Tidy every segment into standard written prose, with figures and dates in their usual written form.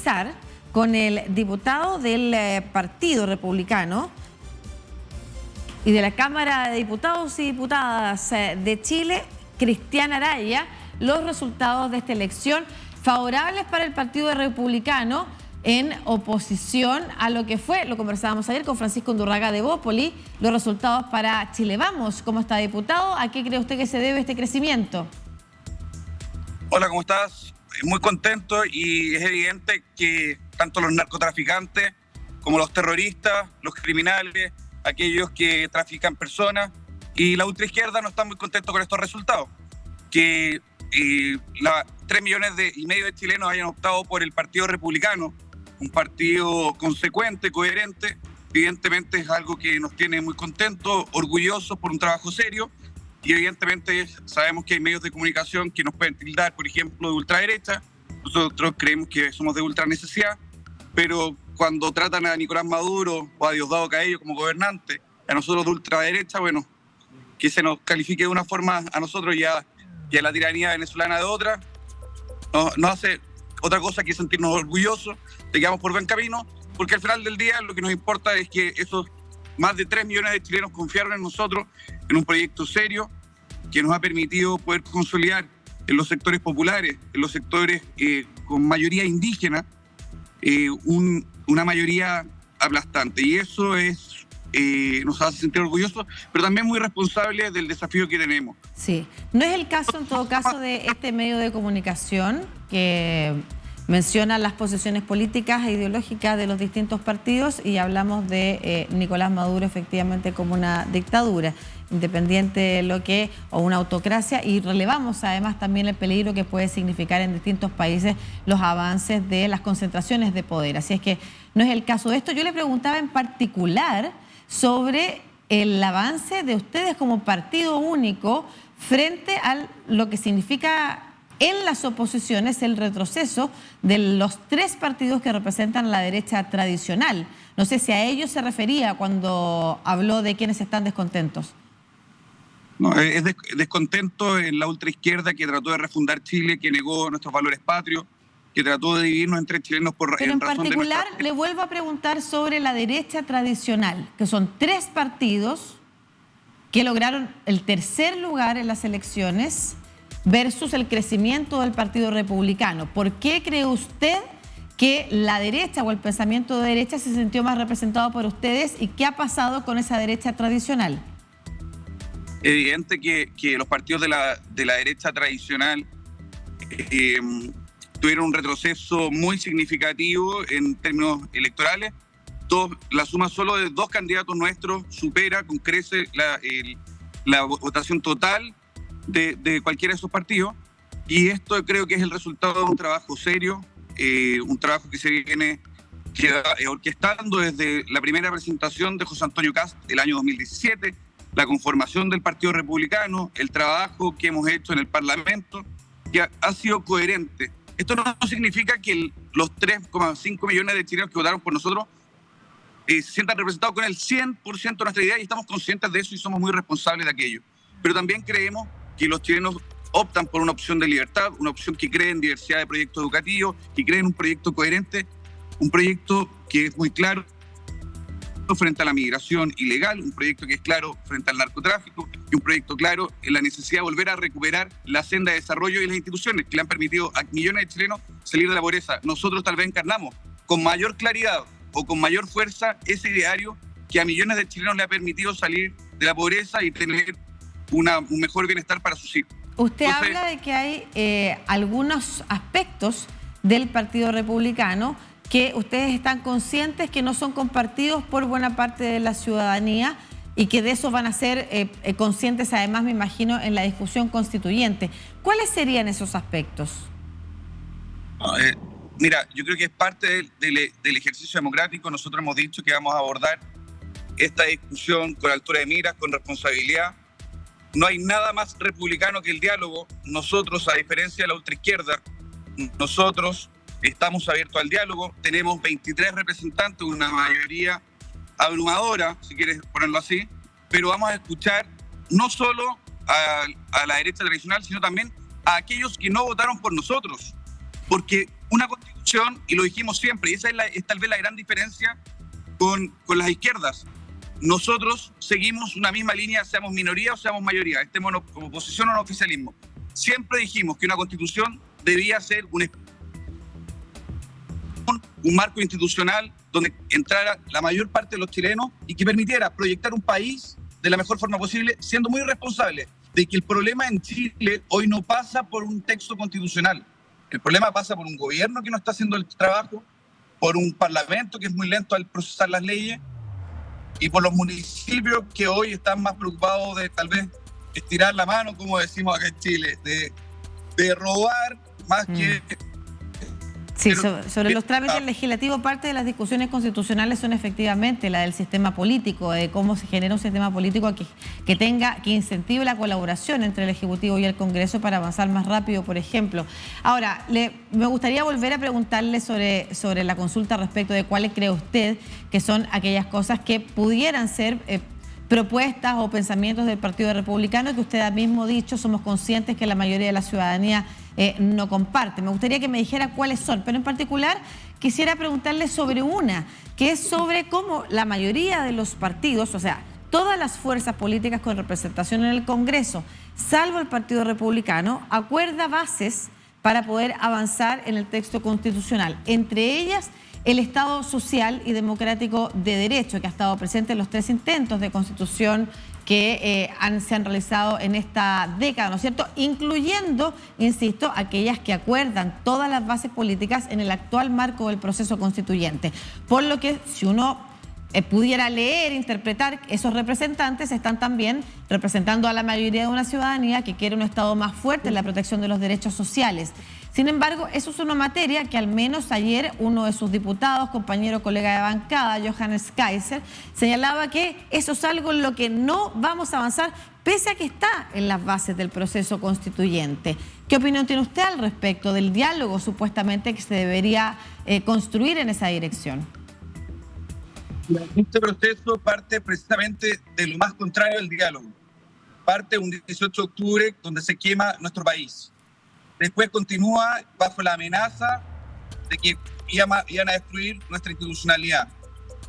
conversar con el diputado del Partido Republicano y de la Cámara de Diputados y Diputadas de Chile, Cristian Araya, los resultados de esta elección favorables para el Partido Republicano en oposición a lo que fue, lo conversábamos ayer con Francisco Undurraga de Bópoli, los resultados para Chile Vamos. ¿Cómo está, diputado? ¿A qué cree usted que se debe este crecimiento? Hola, ¿cómo estás? Muy contento, y es evidente que tanto los narcotraficantes como los terroristas, los criminales, aquellos que trafican personas y la ultraizquierda no están muy contentos con estos resultados. Que 3,5 millones de chilenos hayan optado por el Partido Republicano, un partido consecuente, coherente, evidentemente es algo que nos tiene muy contentos, orgullosos por un trabajo serio, y evidentemente sabemos que hay medios de comunicación que nos pueden tildar, por ejemplo, de ultraderecha. Nosotros creemos que somos de ultranecesidad, pero cuando tratan a Nicolás Maduro o a Diosdado Cabello como gobernante, a nosotros de ultraderecha, bueno, que se nos califique de una forma a nosotros y a la tiranía venezolana de otra, no hace otra cosa que sentirnos orgullosos de que vamos por buen camino, porque al final del día lo que nos importa es que esos más de 3 millones de chilenos confiaron en nosotros, en un proyecto serio que nos ha permitido poder consolidar en los sectores populares, en los sectores con mayoría indígena, una mayoría aplastante. Y eso nos hace sentir orgullosos, pero también muy responsables del desafío que tenemos. Sí, no es el caso en todo caso de este medio de comunicación que menciona las posiciones políticas e ideológicas de los distintos partidos, y hablamos de Nicolás Maduro efectivamente como una dictadura independiente de lo que, o una autocracia, y relevamos además también el peligro que puede significar en distintos países los avances de las concentraciones de poder. Así es que no es el caso de esto. Yo le preguntaba en particular sobre el avance de ustedes como partido único frente a lo que significa en las oposiciones el retroceso de los 3 partidos que representan la derecha tradicional. No sé si a ellos se refería cuando habló de quienes están descontentos. No, es descontento en la ultraizquierda que trató de refundar Chile, que negó nuestros valores patrios, que trató de dividirnos entre chilenos por Pero en particular le vuelvo a preguntar sobre la derecha tradicional, que son 3 partidos que lograron el 3er lugar en las elecciones versus el crecimiento del Partido Republicano. ¿Por qué cree usted que la derecha o el pensamiento de derecha se sintió más representado por ustedes, y qué ha pasado con esa derecha tradicional? Evidente que los partidos de la derecha tradicional tuvieron un retroceso muy significativo en términos electorales. La suma solo de 2 candidatos nuestros supera con creces la votación total de cualquiera de esos partidos, y esto creo que es el resultado de un trabajo serio, un trabajo que se viene orquestando desde la primera presentación de José Antonio Kast el año 2017, la conformación del Partido Republicano, el trabajo que hemos hecho en el Parlamento, que ha sido coherente. Esto no significa que los 3,5 millones de chilenos que votaron por nosotros se sientan representados con el 100% de nuestra idea, y estamos conscientes de eso y somos muy responsables de aquello. Pero también creemos que los chilenos optan por una opción de libertad, una opción que cree en diversidad de proyectos educativos, que cree en un proyecto coherente, un proyecto que es muy claro frente a la migración ilegal, un proyecto que es claro frente al narcotráfico, y un proyecto claro en la necesidad de volver a recuperar la senda de desarrollo y las instituciones que le han permitido a millones de chilenos salir de la pobreza. Nosotros tal vez encarnamos con mayor claridad o con mayor fuerza ese ideario que a millones de chilenos le ha permitido salir de la pobreza y tener un mejor bienestar para sus hijos. Usted habla de que hay algunos aspectos del Partido Republicano que ustedes están conscientes que no son compartidos por buena parte de la ciudadanía, y que de eso van a ser conscientes además, me imagino, en la discusión constituyente. ¿Cuáles serían esos aspectos? Mira, yo creo que es parte del ejercicio democrático. Nosotros hemos dicho que vamos a abordar esta discusión con altura de miras, con responsabilidad. No hay nada más republicano que el diálogo. Nosotros, a diferencia de la ultraizquierda, nosotros estamos abiertos al diálogo. Tenemos 23 representantes, una mayoría abrumadora, si quieres ponerlo así, pero vamos a escuchar no solo a la derecha tradicional, sino también a aquellos que no votaron por nosotros, porque una constitución Constitución, y lo dijimos siempre, y esa es tal vez la gran diferencia con las izquierdas. Nosotros seguimos una misma línea, seamos minoría o seamos mayoría, estemos como oposición o en oficialismo. Siempre dijimos que una Constitución debía ser un marco institucional donde entrara la mayor parte de los chilenos y que permitiera proyectar un país de la mejor forma posible, siendo muy responsable de que el problema en Chile hoy no pasa por un texto constitucional. El problema pasa por un gobierno que no está haciendo el trabajo, por un parlamento que es muy lento al procesar las leyes y por los municipios que hoy están más preocupados de tal vez estirar la mano, como decimos acá en Chile, de robar más que... Sí, sobre los trámites legislativos, parte de las discusiones constitucionales son efectivamente la del sistema político, de cómo se genera un sistema político que incentive la colaboración entre el Ejecutivo y el Congreso para avanzar más rápido, por ejemplo. Ahora, me gustaría volver a preguntarle sobre la consulta respecto de cuáles cree usted que son aquellas cosas que pudieran ser propuestas o pensamientos del Partido Republicano que usted ha mismo dicho, somos conscientes que la mayoría de la ciudadanía no comparte. Me gustaría que me dijera cuáles son, pero en particular quisiera preguntarle sobre una, que es sobre cómo la mayoría de los partidos, o sea, todas las fuerzas políticas con representación en el Congreso, salvo el Partido Republicano, acuerda bases para poder avanzar en el texto constitucional, entre ellas el Estado social y democrático de derecho, que ha estado presente en los 3 intentos de constitución que se han realizado en esta década, ¿no es cierto? Incluyendo, insisto, aquellas que acuerdan todas las bases políticas en el actual marco del proceso constituyente. Por lo que, si uno pudiera leer, interpretar, esos representantes están también representando a la mayoría de una ciudadanía que quiere un Estado más fuerte en la protección de los derechos sociales. Sin embargo, eso es una materia que al menos ayer uno de sus diputados, compañero, colega de bancada, Johannes Kaiser, señalaba que eso es algo en lo que no vamos a avanzar, pese a que está en las bases del proceso constituyente. ¿Qué opinión tiene usted al respecto del diálogo supuestamente que se debería construir en esa dirección? Este proceso parte precisamente de lo más contrario del diálogo. Parte un 18 de octubre donde se quema nuestro país. Después continúa bajo la amenaza de que iban a destruir nuestra institucionalidad.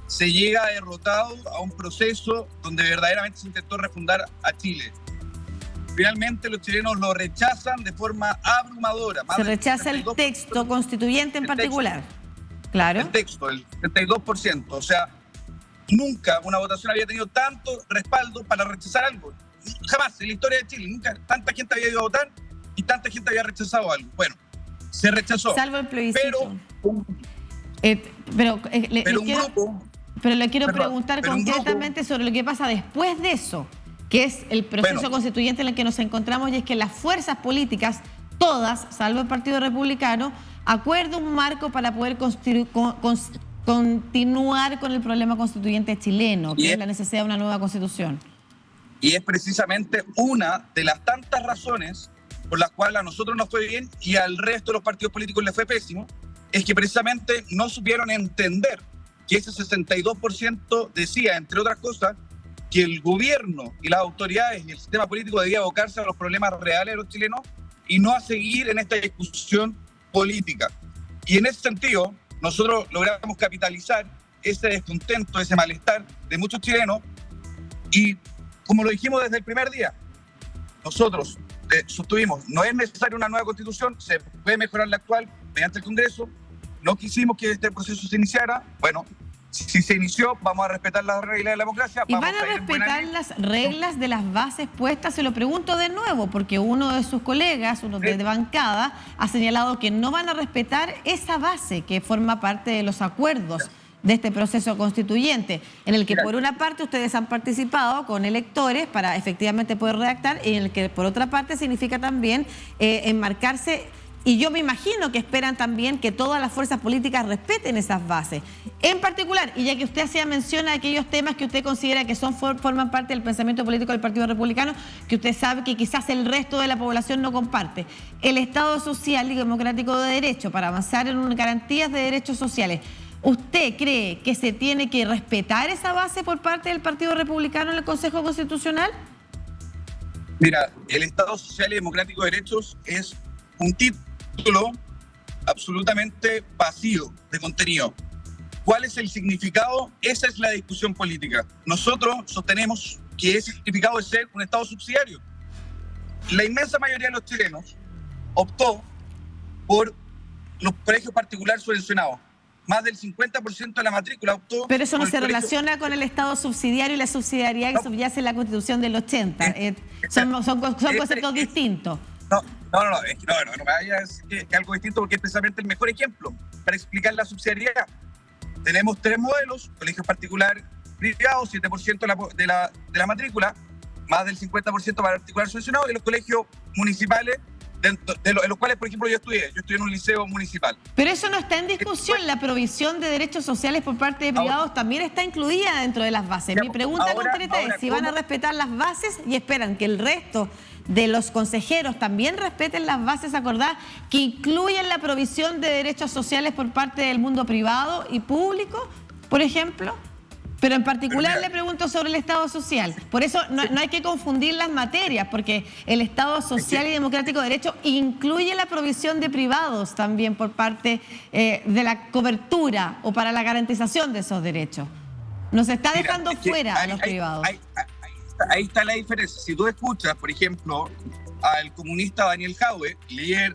Se llega derrotado a un proceso donde verdaderamente se intentó refundar a Chile. Finalmente los chilenos lo rechazan de forma abrumadora. Se rechaza el texto constituyente en particular. Claro. El texto, el 32%. O sea, nunca una votación había tenido tanto respaldo para rechazar algo. Jamás en la historia de Chile, nunca tanta gente había ido a votar y tanta gente había rechazado algo. Bueno, se rechazó. Salvo el plebiscito. Pero le quiero preguntar concretamente sobre lo que pasa después de eso, que es el proceso constituyente en el que nos encontramos, y es que las fuerzas políticas, todas, salvo el Partido Republicano, acuerdan un marco para poder continuar con el problema constituyente chileno, que es la necesidad de una nueva constitución. Y es precisamente una de las tantas razones por las cuales a nosotros nos fue bien y al resto de los partidos políticos les fue pésimo, es que precisamente no supieron entender que ese 62% decía, entre otras cosas, que el gobierno y las autoridades y el sistema político debía abocarse a los problemas reales de los chilenos y no a seguir en esta discusión política. Y en ese sentido, nosotros logramos capitalizar ese descontento, ese malestar de muchos chilenos y, como lo dijimos desde el primer día, nosotros sostuvimos, no es necesaria una nueva constitución, se puede mejorar la actual mediante el Congreso, no quisimos que este proceso se iniciara, bueno, si se inició, vamos a respetar las reglas de la democracia. ¿Y van a respetar las reglas de las bases puestas? Se lo pregunto de nuevo, porque uno de sus colegas, uno de bancada, ha señalado que no van a respetar esa base que forma parte de los acuerdos de este proceso constituyente, en el que por una parte ustedes han participado con electores para efectivamente poder redactar, y en el que por otra parte significa también enmarcarse. Y yo me imagino que esperan también que todas las fuerzas políticas respeten esas bases. En particular, y ya que usted hacía mención a aquellos temas que usted considera que forman parte del pensamiento político del Partido Republicano, que usted sabe que quizás el resto de la población no comparte, el Estado social y democrático de derecho para avanzar en garantías de derechos sociales, ¿usted cree que se tiene que respetar esa base por parte del Partido Republicano en el Consejo Constitucional? Mira, el Estado social y democrático de derechos es un título absolutamente vacío de contenido. ¿Cuál es el significado? Esa es la discusión política. Nosotros sostenemos que ese significado es ser un Estado subsidiario. La inmensa mayoría de los chilenos optó por los colegios particulares subvencionados. Más del 50% de la matrícula optó... Pero eso no se colegio... relaciona con el Estado subsidiario y la subsidiariedad que subyace en la Constitución del 80. Son conceptos distintos. No, me vayas a decir que es algo distinto, porque es precisamente el mejor ejemplo para explicar la subsidiariedad. Tenemos 3 modelos: colegios particulares privados, 7% de la matrícula, más del 50% particular subvencionado, y los colegios municipales, en los cuales, por ejemplo, yo estudié en un liceo municipal. Pero eso no está en discusión. La provisión de derechos sociales por parte de privados también está incluida dentro de las bases. Mi pregunta concreta es si van a respetar las bases y esperan que el resto de los consejeros también respeten las bases acordadas que incluyen la provisión de derechos sociales por parte del mundo privado y público, por ejemplo. Pero en particular le pregunto sobre el Estado social. Por eso no hay que confundir las materias, porque el Estado social y democrático de derecho incluye la provisión de privados también por parte de la cobertura o para la garantización de esos derechos. Nos está dejando fuera a los privados. Ahí está la diferencia. Si tú escuchas, por ejemplo, al comunista Daniel Jadwe, líder...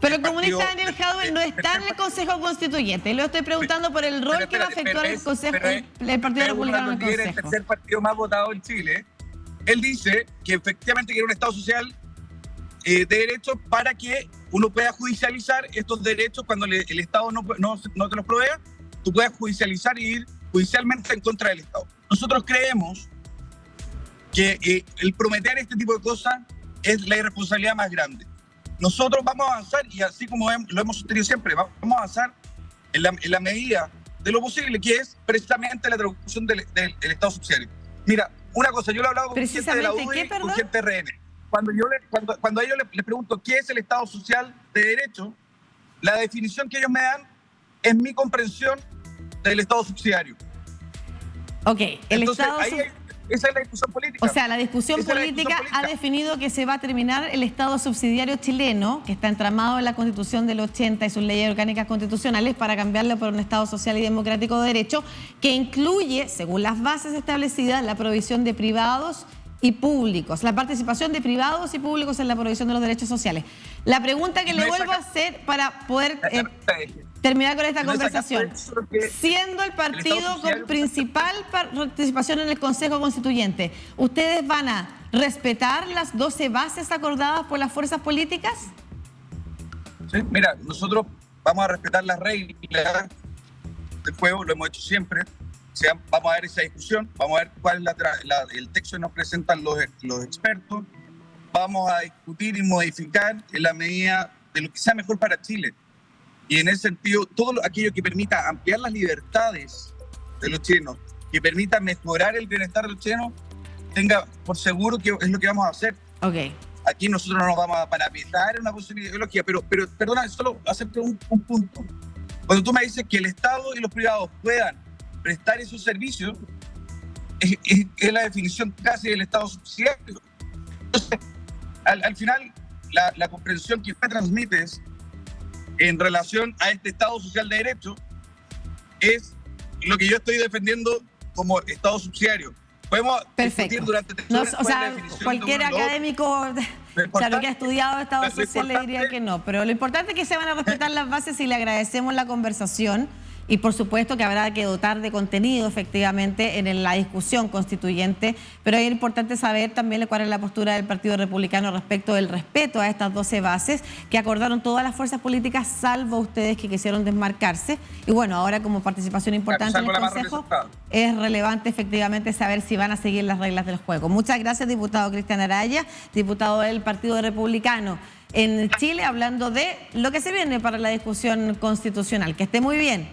Pero el comunista Daniel Jadwe no está en el Consejo Constituyente. Lo estoy preguntando por el rol que va a efectuar el Partido Republicano en el Consejo. El tercer partido más votado en Chile. Él dice que efectivamente quiere un Estado social de derechos para que uno pueda judicializar estos derechos cuando el Estado no te los provea. Tú puedas judicializar y ir judicialmente en contra del Estado. Nosotros creemos que el prometer este tipo de cosas es la irresponsabilidad más grande. Nosotros vamos a avanzar, y así como lo hemos sostenido siempre, vamos a avanzar en la medida de lo posible, que es precisamente la traducción del Estado subsidiario. Mira, una cosa, yo lo he hablado con gente de la UDI, con gente RN. Cuando a ellos les pregunto qué es el Estado social de derecho, la definición que ellos me dan es mi comprensión del Estado subsidiario. Ok, Entonces, esa es la discusión política. O sea, la discusión política ha definido que se va a terminar el Estado subsidiario chileno, que está entramado en la Constitución del 80 y sus leyes orgánicas constitucionales, para cambiarlo por un Estado social y democrático de derecho, que incluye, según las bases establecidas, la provisión de privados y públicos, la participación de privados y públicos en la provisión de los derechos sociales. La pregunta que le vuelvo a hacer para poder terminar con esta conversación, siendo el partido con principal participación en el Consejo Constituyente, ¿ustedes van a respetar las 12 bases acordadas por las fuerzas políticas? Sí, mira, nosotros vamos a respetar las reglas del juego, lo hemos hecho siempre. O sea, vamos a ver esa discusión, vamos a ver cuál es el texto que nos presentan los expertos, vamos a discutir y modificar en la medida de lo que sea mejor para Chile. Y en ese sentido, todo aquello que permita ampliar las libertades de los chilenos, que permita mejorar el bienestar de los chilenos, tenga por seguro que es lo que vamos a hacer. Okay. Aquí nosotros no nos vamos a parapetar en una posibilidad ideología, pero perdona, solo hacerte un punto. Cuando tú me dices que el Estado y los privados puedan prestar esos servicios, es la definición casi del Estado subsidiario. Entonces, al final, la comprensión que me transmites en relación a este Estado social de derecho es lo que yo estoy defendiendo como Estado subsidiario. Podemos discutir durante o sea, cualquier académico claro, que ha estudiado Estado social le diría que no, pero lo importante es que se van a respetar las bases y le agradecemos la conversación. Y por supuesto que habrá que dotar de contenido efectivamente en la discusión constituyente, pero es importante saber también cuál es la postura del Partido Republicano respecto del respeto a estas 12 bases que acordaron todas las fuerzas políticas, salvo ustedes que quisieron desmarcarse. Y bueno, ahora como participación importante en el Consejo, es relevante efectivamente saber si van a seguir las reglas del juego. Muchas gracias, diputado Cristian Araya, diputado del Partido Republicano en Chile, hablando de lo que se viene para la discusión constitucional. Que esté muy bien.